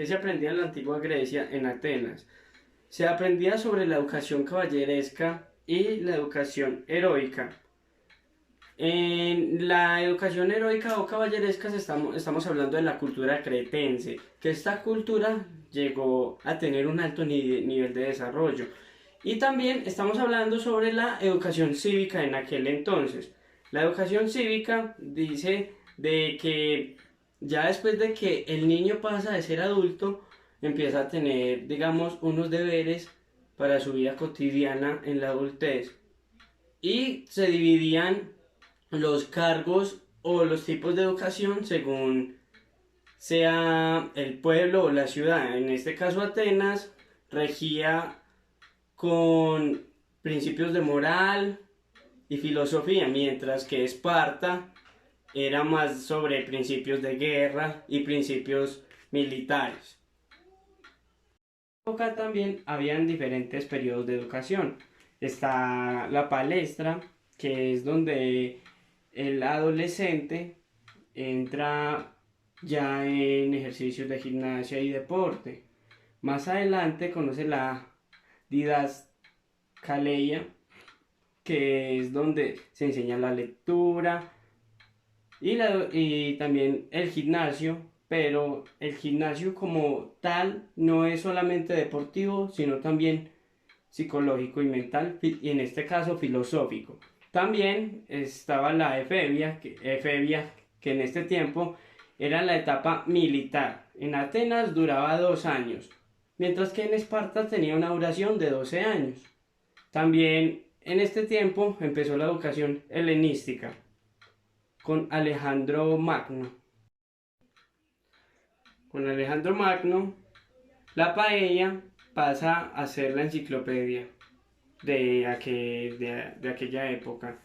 ¿Qué se aprendía en la antigua Grecia, en Atenas? Se aprendía sobre la educación caballeresca y la educación heroica. En la educación heroica o caballeresca estamos hablando de la cultura cretense, que esta cultura llegó a tener un alto nivel de desarrollo. Y también estamos hablando sobre la educación cívica en aquel entonces. La educación cívica dice de que ya después de que el niño pasa de ser adulto, empieza a tener, digamos, unos deberes para su vida cotidiana en la adultez. Y se dividían los cargos o los tipos de educación según sea el pueblo o la ciudad. En este caso Atenas regía con principios de moral y filosofía, mientras que Esparta era más sobre principios de guerra y principios militares. En esta época también habían diferentes periodos de educación. Está la palestra, que es donde el adolescente entra ya en ejercicios de gimnasia y deporte. Más adelante conoce la didascaleia, que es donde se enseña la lectura y también el gimnasio, pero el gimnasio como tal no es solamente deportivo, sino también psicológico y mental, y en este caso filosófico. También estaba la efebia, que en este tiempo era la etapa militar. En Atenas duraba 2 años, mientras que en Esparta tenía una duración de 12 años. También en este tiempo empezó la educación helenística con Alejandro Magno. Con Alejandro Magno, la paella pasa a ser la enciclopedia de aquella época.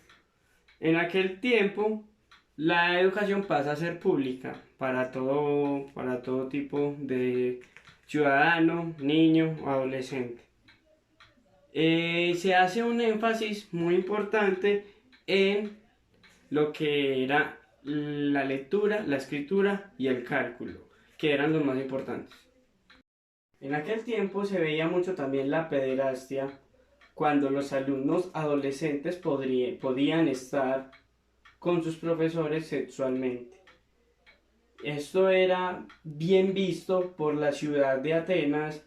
En aquel tiempo, la educación pasa a ser pública para todo tipo de ciudadano, niño o adolescente. Se hace un énfasis muy importante en lo que era la lectura, la escritura y el cálculo, que eran los más importantes. En aquel tiempo se veía mucho también la pederastia, cuando los alumnos adolescentes podían estar con sus profesores sexualmente. Esto era bien visto por la ciudad de Atenas,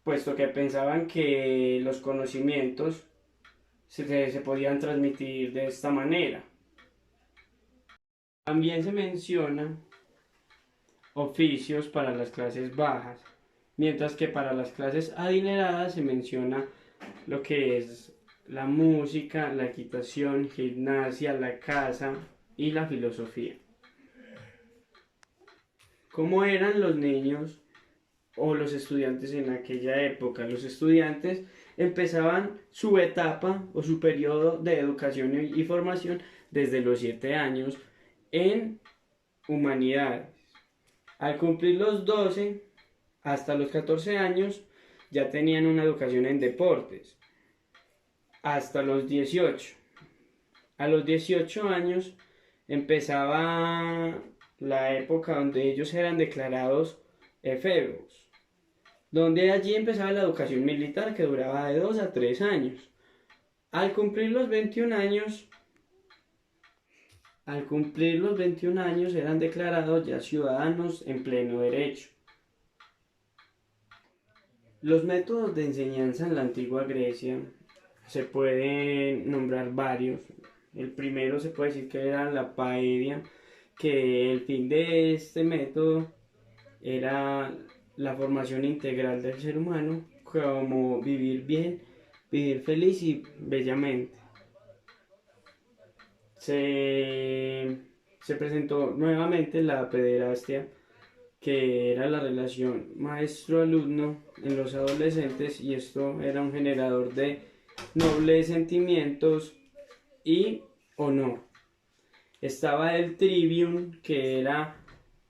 puesto que pensaban que los conocimientos se podían transmitir de esta manera. También se menciona oficios para las clases bajas, mientras que para las clases adineradas se menciona lo que es la música, la equitación, gimnasia, la caza y la filosofía. ¿Cómo eran los niños o los estudiantes en aquella época? Los estudiantes empezaban su etapa o su periodo de educación y formación desde los 7 años en humanidades. Al cumplir los 12 hasta los 14 años ya tenían una educación en deportes. Hasta los 18. A los 18 años empezaba la época donde ellos eran declarados efebos, donde allí empezaba la educación militar que duraba de 2 a 3 años. Al cumplir los 21 años, eran declarados ya ciudadanos en pleno derecho. Los métodos de enseñanza en la antigua Grecia se pueden nombrar varios. El primero se puede decir que era la paedia, que el fin de este método era la formación integral del ser humano, como vivir bien, vivir feliz y bellamente. Se presentó nuevamente la pederastia, que era la relación maestro-alumno en los adolescentes, y esto era un generador de nobles sentimientos y honor. Estaba el trivium, que era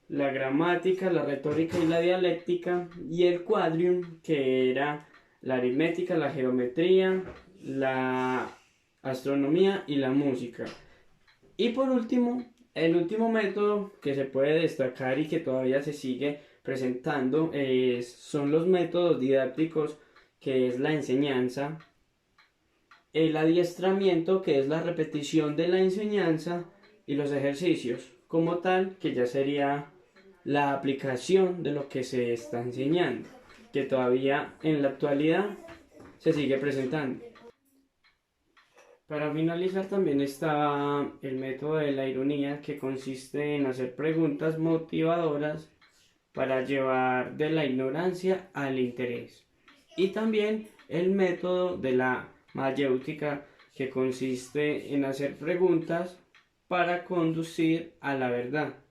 la gramática, la retórica y la dialéctica, y el quadrium, que era la aritmética, la geometría, la astronomía y la música. Y por último, el último método que se puede destacar y que todavía se sigue presentando son los métodos didácticos, que es la enseñanza, el adiestramiento, que es la repetición de la enseñanza, y los ejercicios como tal, que ya sería la aplicación de lo que se está enseñando, que todavía en la actualidad se sigue presentando. Para finalizar también está el método de la ironía, que consiste en hacer preguntas motivadoras para llevar de la ignorancia al interés. Y también el método de la mayéutica, que consiste en hacer preguntas para conducir a la verdad.